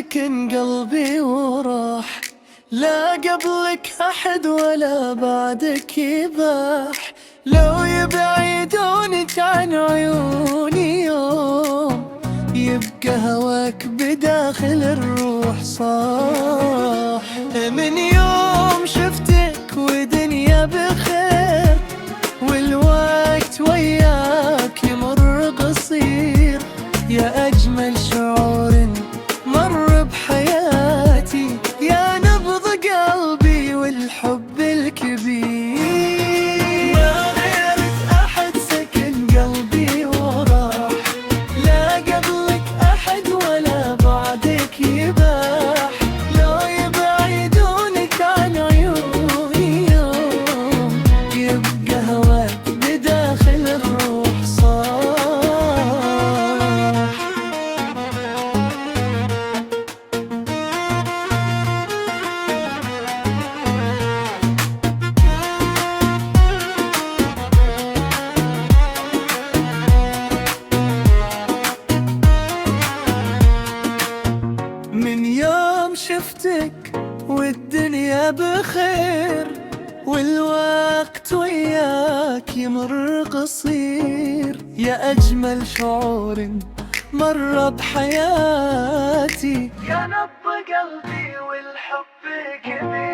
سكن قلبي وراح، لا قبلك أحد ولا بعدك يباح. لو يبعدونك عن عيوني يوم، يبقى هواك بداخل الروح صاح. من يوم شفتك ودنيا بخير، والوقت وياك يمر قصير. يا أجمل شعور مر بحياتي، يا نبض قلبي والحب الكبير. ما غيرك أحد سكن قلبي وراح، لا قبلك أحد ولا بعدك يباح. لو يبعدونك عن عيوني يوم، يبقى هواك بداخل الروح صاح. من يوم شفتك والدنيا بخير، والوقت وياك يمر قصير. يا أجمل شعور مر بحياتي، يا نبض قلبي والحب كبير.